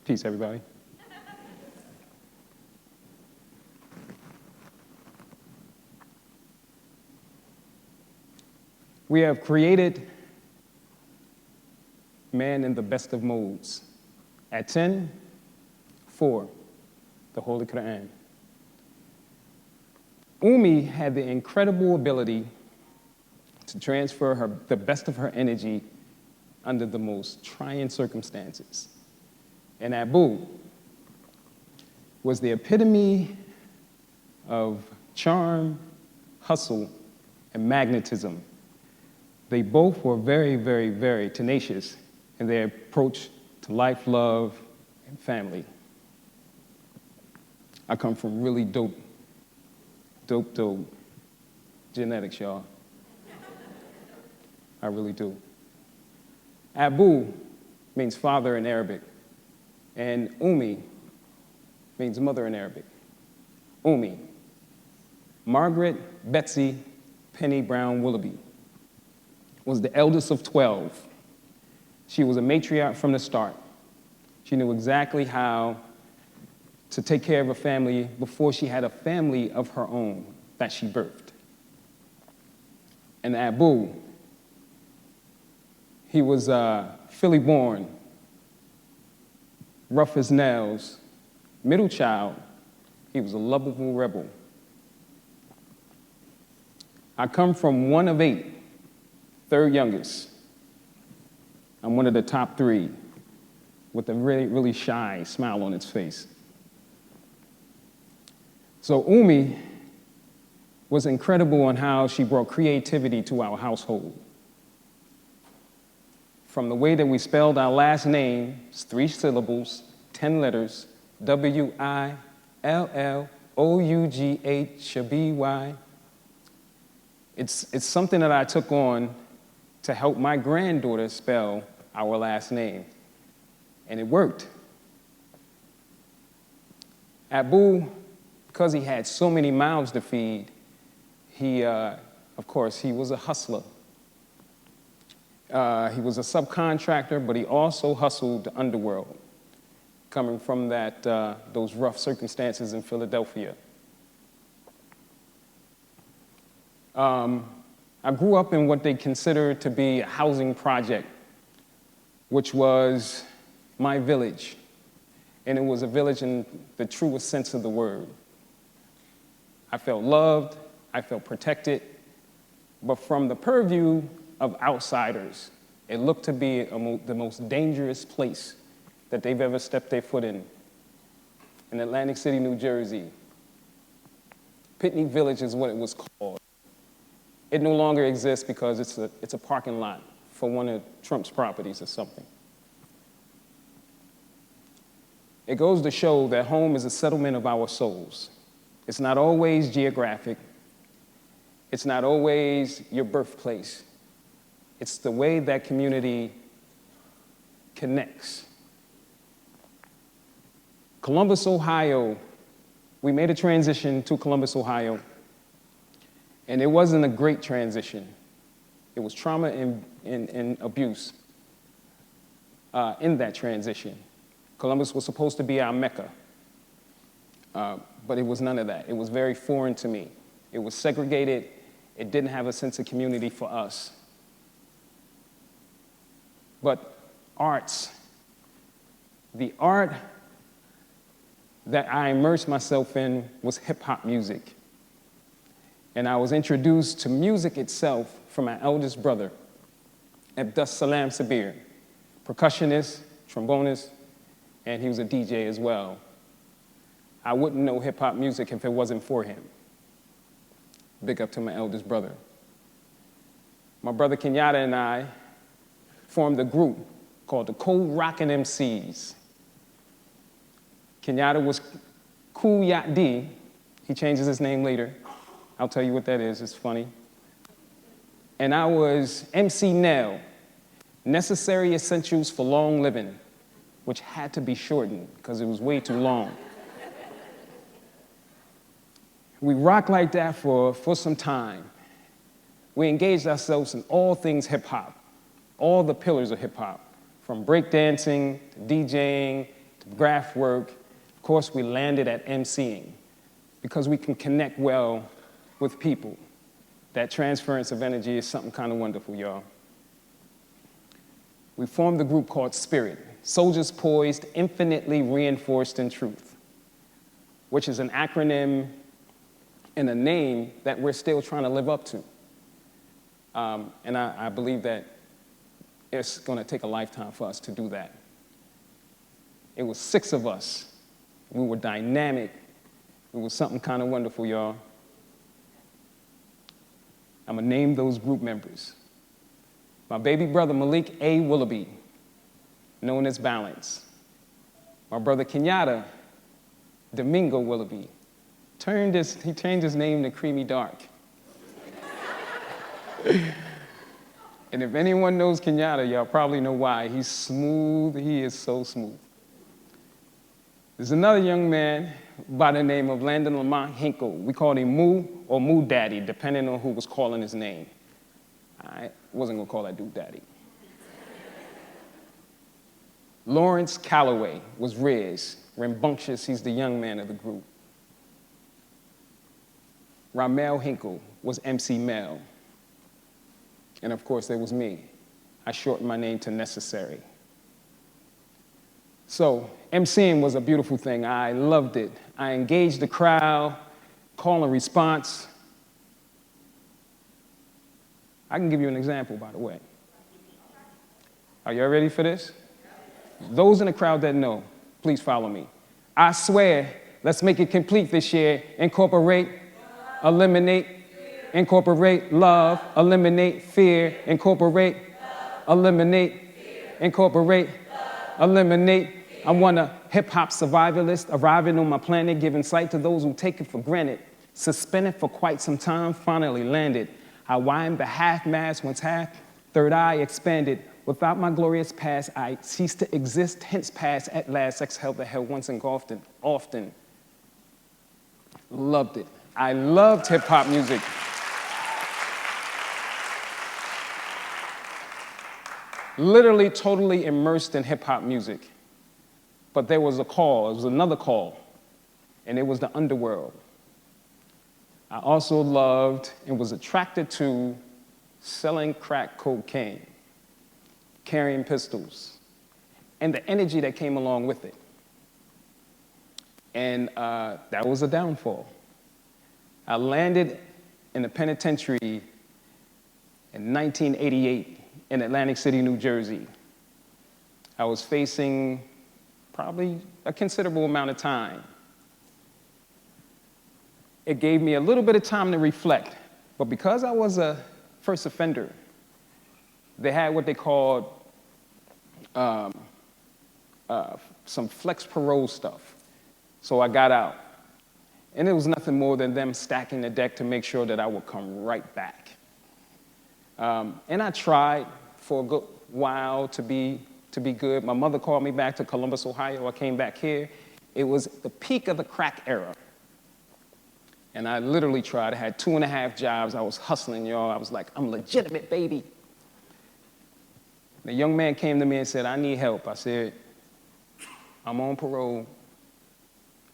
Peace, everybody. We have created man in the best of modes. At 10, 4, the Holy Quran. Umi had the incredible ability to transfer the best of her energy under the most trying circumstances. And Abu was the epitome of charm, hustle, and magnetism. They both were very, very, very tenacious in their approach to life, love, and family. I come from really dope genetics, y'all. I really do. Abu means father in Arabic, and Umi means mother in Arabic. Umi, Margaret Betsy Penny Brown Willoughby, was the eldest of 12. She was a matriarch from the start. She knew exactly how to take care of a family before she had a family of her own that she birthed. And Abu, he was Philly-born, rough as nails, middle child. He was a lovable rebel. I come from one of 8, third youngest. I'm one of the top 3 with a really, really shy smile on its face. So Umi was incredible on how she brought creativity to our household. From the way that we spelled our last name, it's 3 syllables, 10 letters, W-I-L-L-O-U-G-H-B-Y. It's something that I took on to help my granddaughter spell our last name, and it worked. Abu, because he had so many mouths to feed, of course, he was a hustler. He was a subcontractor, but he also hustled the underworld, coming from those rough circumstances in Philadelphia. I grew up in what they consider to be a housing project, which was my village. And it was a village in the truest sense of the word. I felt loved, I felt protected, but from the purview of outsiders, it looked to be the most dangerous place that they've ever stepped their foot in Atlantic City, New Jersey. Pitney Village is what it was called. It no longer exists because it's a parking lot for one of Trump's properties or something. It goes to show that home is a settlement of our souls. It's not always geographic. It's not always your birthplace. It's the way that community connects. Columbus, Ohio, we made a transition to Columbus, Ohio, and it wasn't a great transition. It was trauma and abuse in that transition. Columbus was supposed to be our Mecca, but it was none of that. It was very foreign to me. It was segregated. It didn't have a sense of community for us. But arts, the art that I immersed myself in was hip-hop music. And I was introduced to music itself from my eldest brother, Abdus Salam Sabir, percussionist, trombonist, and he was a DJ as well. I wouldn't know hip-hop music if it wasn't for him. Big up to my eldest brother. My brother Kenyatta and I formed a group called the Cold Rockin' MCs. Kenyatta was Cool Yacht D. He changes his name later. I'll tell you what that is, it's funny. And I was MC Nell, Necessary Essentials for Long Living, which had to be shortened because it was way too long. We rocked like that for some time. We engaged ourselves in all things hip-hop, all the pillars of hip-hop, from breakdancing, to DJing, to graph work. Of course, we landed at emceeing because we can connect well with people. That transference of energy is something kind of wonderful, y'all. We formed a group called Spirit, Soldiers Poised, Infinitely Reinforced in Truth, which is an acronym and a name that we're still trying to live up to. And I believe that it's going to take a lifetime for us to do that. It was 6 of us. We were dynamic. It was something kind of wonderful, y'all. I'm going to name those group members. My baby brother, Malik A. Willoughby, known as Balance. My brother, Kenyatta Domingo Willoughby, he changed his name to Creamy Dark. And if anyone knows Kenyatta, y'all probably know why. He's smooth. He is so smooth. There's another young man by the name of Landon Lamont Hinkle. We called him Moo or Moo Daddy, depending on who was calling his name. I wasn't going to call that dude Daddy. Lawrence Calloway was Riz. Rambunctious, he's the young man of the group. Ramel Hinkle was MC Mel. And of course, there was me. I shortened my name to Necessary. So MCing was a beautiful thing. I loved it. I engaged the crowd, call and response. I can give you an example, by the way. Are you ready for this? Those in the crowd that know, please follow me. I swear, let's make it complete this year. Incorporate, eliminate, incorporate love, eliminate fear, incorporate, eliminate, incorporate, eliminate. I'm one a hip-hop survivalist, arriving on my planet, giving sight to those who take it for granted. Suspended for quite some time, finally landed. I wind the half-mast once half, third eye expanded. Without my glorious past, I cease to exist, hence past at last. Exhale the hell once engulfed and often. Loved it. I loved hip-hop music. Literally, totally immersed in hip-hop music. But there was a call, there was another call, and it was the underworld. I also loved and was attracted to selling crack cocaine, carrying pistols, and the energy that came along with it. And that was a downfall. I landed in the penitentiary in 1988 in Atlantic City, New Jersey. I was facing probably a considerable amount of time. It gave me a little bit of time to reflect, but because I was a first offender, they had what they called some flex parole stuff. So I got out. And it was nothing more than them stacking the deck to make sure that I would come right back. And I tried for a good while to be good. My mother called me back to Columbus, Ohio. I came back here. It was the peak of the crack era. And I literally tried. I had 2.5 jobs. I was hustling, y'all. I was like, I'm legitimate, baby. The young man came to me and said, I need help. I said, I'm on parole.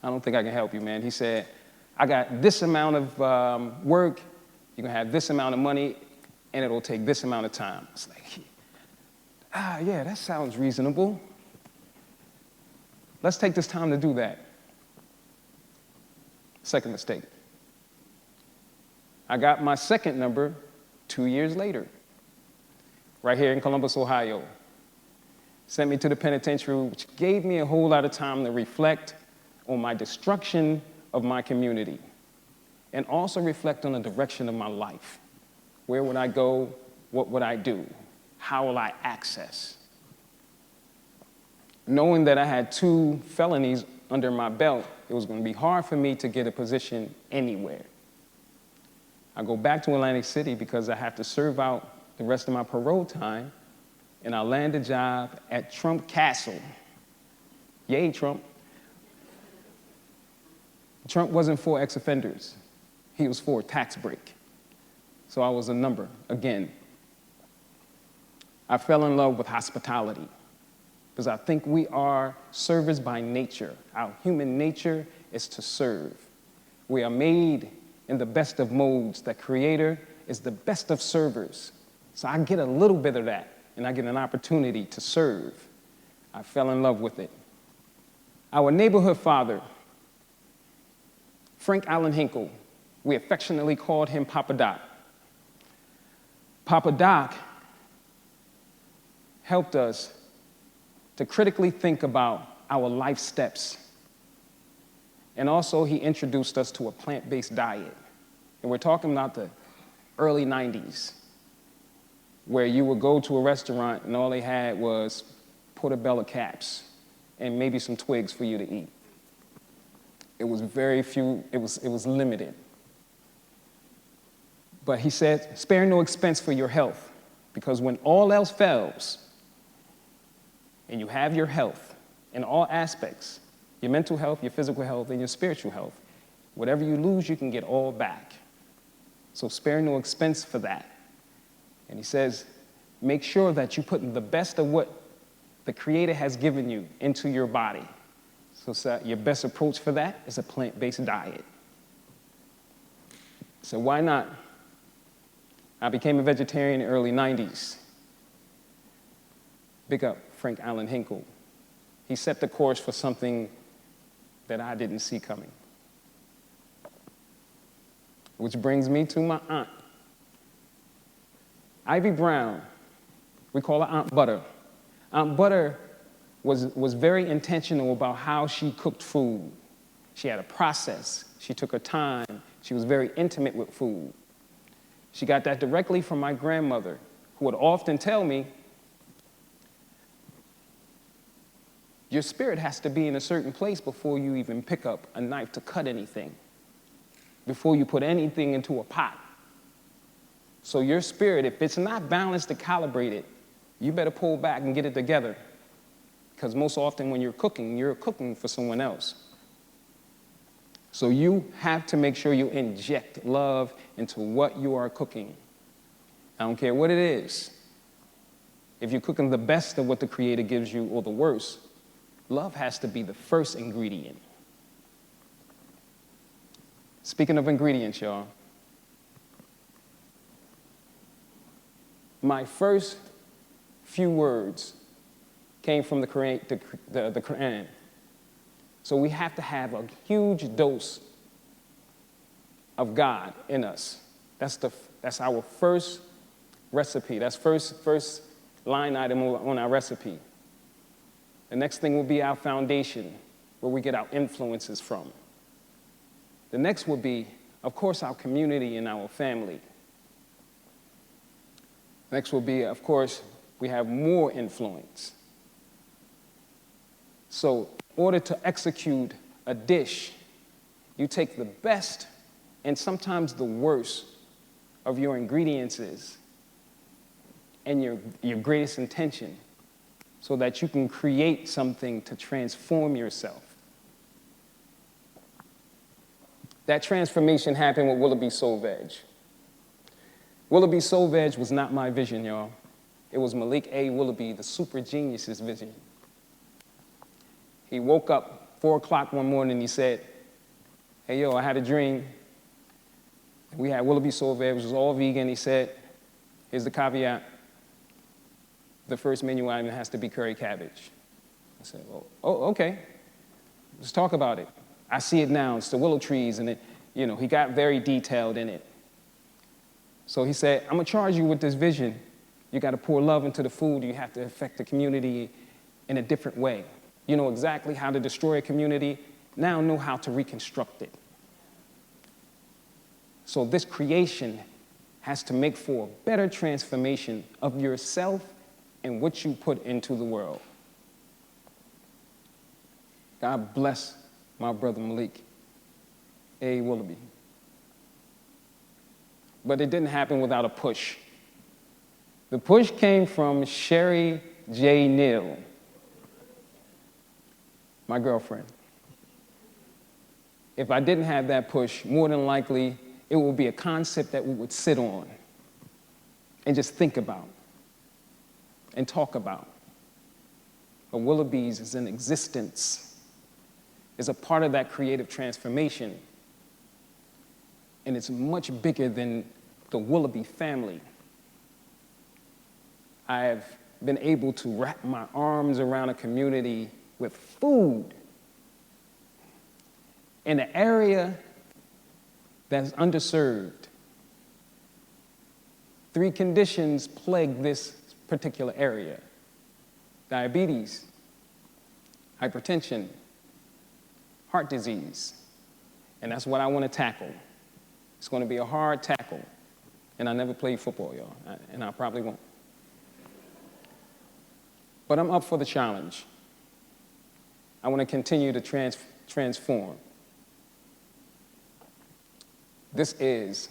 I don't think I can help you, man. He said, I got this amount of work. You're going to have this amount of money, and it'll take this amount of time. It's like, yeah, that sounds reasonable. Let's take this time to do that. Second mistake. I got my second number 2 years later, right here in Columbus, Ohio. Sent me to the penitentiary, which gave me a whole lot of time to reflect on my destruction of my community and also reflect on the direction of my life. Where would I go? What would I do? How will I access? Knowing that I had 2 felonies under my belt, it was going to be hard for me to get a position anywhere. I go back to Atlantic City because I have to serve out the rest of my parole time, and I land a job at Trump Castle. Yay, Trump. Trump wasn't for ex-offenders. He was for a tax break. So I was a number again. I fell in love with hospitality. because I think we are servers by nature. Our human nature is to serve. We are made in the best of modes. The Creator is the best of servers. So I get a little bit of that, and I get an opportunity to serve. I fell in love with it. Our neighborhood father, Frank Allen Hinkle, we affectionately called him Papa Doc. Papa Doc helped us to critically think about our life steps. And also, he introduced us to a plant-based diet. And we're talking about the early 90s, where you would go to a restaurant and all they had was portobello caps and maybe some twigs for you to eat. It was very few, it was limited. But he said, spare no expense for your health, because when all else fails, and you have your health in all aspects, your mental health, your physical health, and your spiritual health, whatever you lose, you can get all back. So spare no expense for that. And he says, make sure that you put the best of what the Creator has given you into your body. So your best approach for that is a plant-based diet. So why not? I became a vegetarian in the early 90s. Big up Frank Allen Hinkle. He set the course for something that I didn't see coming. Which brings me to my aunt, Ivy Brown. We call her Aunt Butter. Aunt Butter was very intentional about how she cooked food. She had a process. She took her time. She was very intimate with food. She got that directly from my grandmother, who would often tell me, your spirit has to be in a certain place before you even pick up a knife to cut anything, before you put anything into a pot. So your spirit, if it's not balanced and calibrated, you better pull back and get it together. Because most often when you're cooking for someone else. So you have to make sure you inject love into what you are cooking. I don't care what it is. If you're cooking the best of what the Creator gives you or the worst, love has to be the first ingredient. Speaking of ingredients, y'all, my first few words came from the Quran. So we have to have a huge dose of God in us. That's our first recipe. That's first line item on our recipe. The next thing will be our foundation, where we get our influences from. The next will be, of course, our community and our family. Next will be, of course, we have more influence. So in order to execute a dish, you take the best and sometimes the worst of your ingredients and your greatest intention, so that you can create something to transform yourself. That transformation happened with Willoughby Soul Veg. Willoughby Soul Veg was not my vision, y'all. It was Malik A. Willoughby, the super genius's vision. He woke up 4 o'clock one morning and he said, hey, yo, I had a dream. We had Willoughby Soul Veg, which was all vegan. He said, here's the caveat. The first menu item has to be curry cabbage. I said, oh, okay. Let's talk about it. I see it now. It's the willow trees, and he got very detailed in it. So he said, I'm gonna charge you with this vision. You gotta pour love into the food. You have to affect the community in a different way. You know exactly how to destroy a community. Now know how to reconstruct it. So this creation has to make for a better transformation of yourself and what you put into the world. God bless my brother Malik A. Willoughby. But it didn't happen without a push. The push came from Sherry J. Neal, my girlfriend. If I didn't have that push, more than likely, it would be a concept that we would sit on and just think about and talk about. of Willoughby's is in existence, is a part of that creative transformation. And it's much bigger than the Willoughby family. I've been able to wrap my arms around a community with food in an area that's underserved. 3 conditions plague this particular area: diabetes, hypertension, heart disease. And that's what I want to tackle. It's going to be a hard tackle. And I never played football, y'all, and I probably won't. But I'm up for the challenge. I want to continue to transform. This is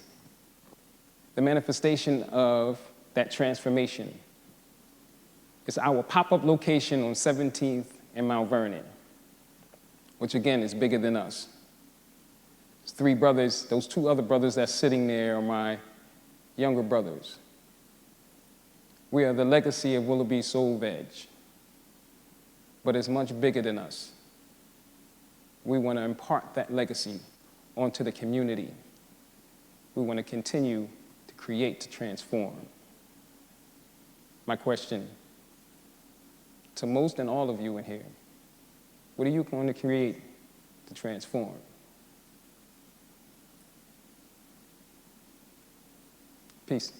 the manifestation of that transformation. It's our pop-up location on 17th and Mount Vernon, which again is bigger than us. There's 3 brothers, those 2 other brothers that's sitting there are my younger brothers. We are the legacy of Willoughby Soul Veg, but it's much bigger than us. We want to impart that legacy onto the community. We want to continue to create, to transform. My question to most and all of you in here: what are you going to create to transform? Peace.